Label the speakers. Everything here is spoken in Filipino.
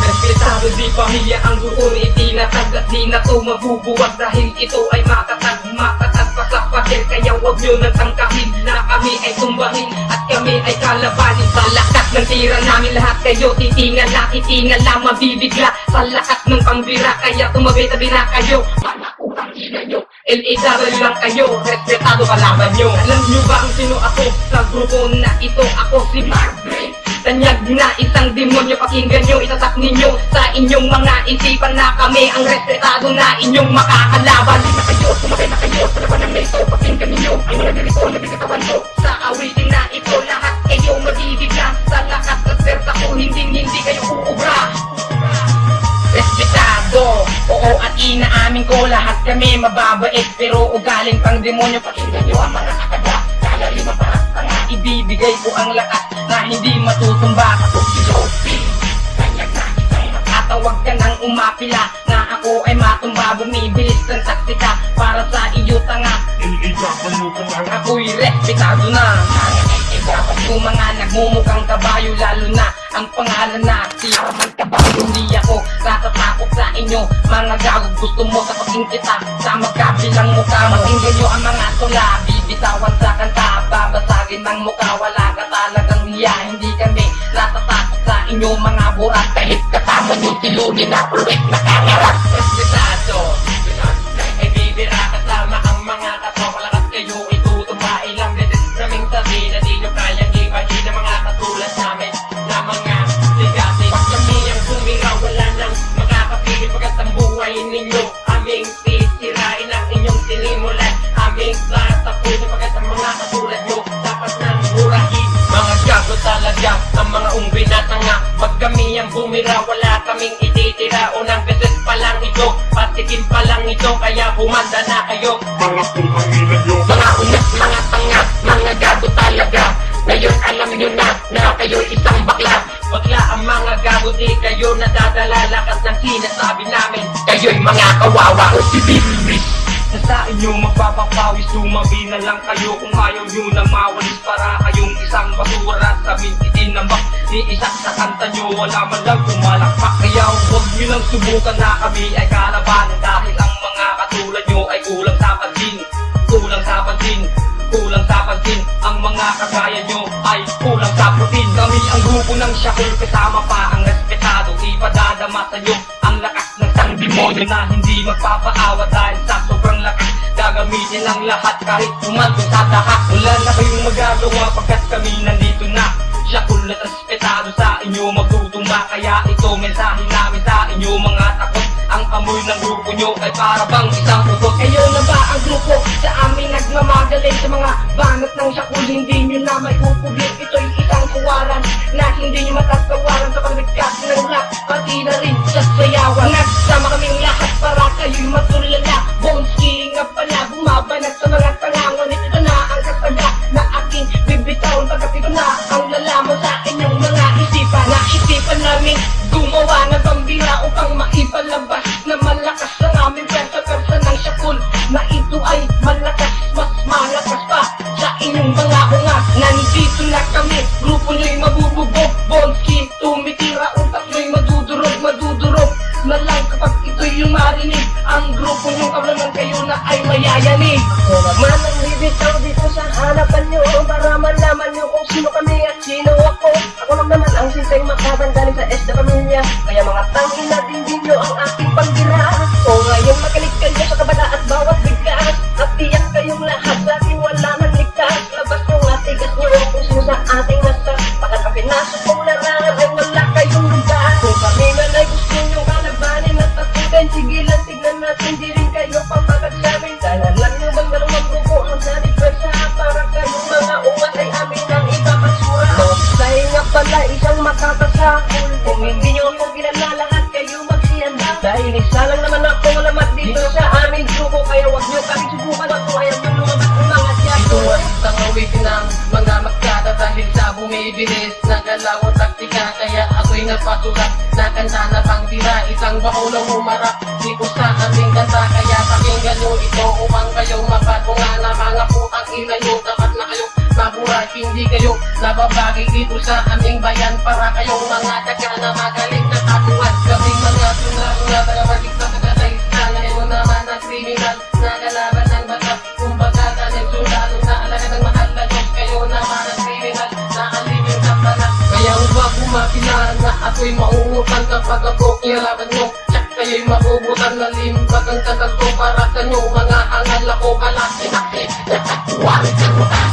Speaker 1: Respetado di pamilya ang gusto ni itinatag at di na to mabubuwag dahil ito ay matatag pa sa pader. Kaya huwag nyo nang tangkahin na kami ay tumbahin at kami ay kalabanin. Sa lakas ng tira namin lahat kayo titingala, mabibigla sa lakas ng pambira. Kaya tumabi-tabi na kayo, panakutang kayo, LAW lang kayo, respetado kalaban nyo. Alam nyo ba ang sino ako sa grupo na ito? Ako si Margaret, tanyag na isang demonyo. Pakinggan nyo, itatak ninyo sa inyong mga isipan na kami ang respetado na inyong makakalaban. Hindi na kayo, sumabay na kayo sa laban ng merito. Pakinggan ninyo ang mga ganito na bigkatawan ko. Sa awitin na ito lahat kayo mabibigla. Sa lakas at serta ko hindi kayo uubra. Respetado, oo at inaamin ko lahat kami mababait, pero ugaling pang demonyo. Pakinggan nyo ang mga akada, kaya lima pa nga ibibigay ko ang lakas na hindi matutumba. Ako si Sophie, kanyag na kita'y makatawag ka ng umapila na ako ay matumba. Bumibilis ng taksika para sa iyo tanga. Ako'y respetado na. Kung mga nagmumukhang kabayo, lalo na ang pangalan na tira ng kabayo. Hindi ako natatakot sa inyo mga gago. Gusto mo tapakin kita sa magkabilang mukha. Pakinggan nyo ang mga tula, bibitawan sa kanta, babasagin ng mukha. Wala ka talagang hiya, hindi kami natatakot sa inyo mga burat. Kahit kasama nyo tilunin na puluit na kangarap. Respetado, ay bibira kasama ang mga kato. Malakas kayo itutumba, ilang beses naming sabi na di nyo kayang ibagi na mga katulad namin na mga ligasin. Pag kami ang bumira, wala nang makakapili pagkat ang buhay ninyo aming sisirain ang inyong sinimulan. Aming tatapusin pagkat ang mga katulad nyo dapat nang murahin. Mga gago talaga ang mga ungbi na tanga. Pag kami ang bumira, wala kaming ititira. Unang beses pa lang ito, patikim pa lang ito, kaya humanda na kayo. Mga pumangila nyo, mga unas, mga tanga, mga gago talaga. Ngayon alam nyo na kayo'y isang bakla. Bakla ang mga gago, di kayo nadadala. Lakas ng sinasabi namin, kayo'y mga kawawa o sibilis. Sa inyo magpapapawis, tumabi na lang kayo kung ayaw nyo na mawalis. Para kayong isang basura sa mintitin ng bak. Di isak sa kanta nyo, wala man lang kumalakpak. Kaya huwag nyo lang subukan na kami ay kalabanan. Dahil ang mga katulad nyo ay kulang sa pansin. Kulang sa pansin, ang mga kagaya nyo ay kulang sa protein. Kami ang grupo ng Shakul, kasama pa ang respetado. Ipadadama sa nyo ang lakas ng sang demonyo na hindi magpapaawa dahil sa sobrang lakas. Gagamitin ang lahat kahit umantong sa dahak. Wala na kayong magagawa pagkat kami nandito na. Shakul at respetado sa inyo magtutumba. Kaya ito mensahe namin sa inyo mga takot. Ang amoy ng grupo nyo ay para bang isang utot. Kayo na ba ang grupo sa amin nagmamagaling sa mga banat ng Shakul? Hindi nyo na may pupublik. Ito'y isang kuwaran na hindi nyo matatawaran sa pagligkas ng rap, pati na rin sa sayawan. Nagsama kaming lahat para kayo'y matulala. Bonski nga pala bumabanat sa mga tangangon. Ito na ang kasaga na aking bibitawan pagkat ito na ang lalaman sa inyong mga isipan. Naisipan namin gumawa ng pambira upang maipalabas na malakas ang aming persa ng Shakul. Na ito ay malakas, mas malakas pa sa inyong mga ungas. Nandito na kami, grupo nyo'y mabububog. Bonski, tumitira, utak nyo'y madudurog na lang kapag ito'y yung marinig. Ang grupo nyo'ng kablanan kayo na ay mayayanig.
Speaker 2: Ako naman ang bibitaw dito sa harapan nyo para malaman nyo kung sino kami at sino ako. Ako lang naman ang sinteng makatanggaling sa S na pamilya. Kaya mga tangin na din nyo ang aking pambira. O ngayon makinig kayo sa kabala at bawat bigkas. At tiyak kayong lahat sa akin wala nang ligtas. Labas nyo nga tigas nyo kung sino sa ating nasa. Pakat ang pinasok kong larangan ay wala kayong lugar. Kung kami nga ay gusto nyo kalabanin at takutin, sige lang tignan natin di rin kayo papagagsamin. Dahil lang nyo bang dalawang grupo ang nanipwersa para kayong mga ungas ay amin ang ipapasura. Dahil nga pala isang makatasakul. Kung hindi nyo ako kilala lahat kayo magsiyanda. Dahil isa lang naman ako lamat dito sa aming grupo. Kaya wag nyo kami subukan at kung ayaw nyo lumabat ng mga tiyago.
Speaker 1: Ito ang tangawin ng mga magkata dahil sa bumibilis na galaw at taktika. Kaya ako ako'y nagpasulat na kanta na pangtira, isang bakulong humarap dito sa aming kanta. Kaya pakinggan nyo ito upang kayo mapatungan na mga putang ina nyo, dapat na kayo mabuhay, hindi kayo nababagay dito sa aming bayan. Para kayong mga taga na magaling na tatuan, kaming mga tuna-tuna tagabalik sa kagataysan. Ngayon naman ang kriminal na kalaban ng batas, kumbaga ganit sulalo na alaga ng mahal na Diyos. Kayo naman ang kriminal na alipin sa batas, kaya huwag kumapilan na ako'y mauutang kapag ako kinalaban nyo. Tsak kayo'y maubutan na limbag ang tagal ko para sa nyo. Mga hangal ako kalaki nakit, nakatuwang sa butas.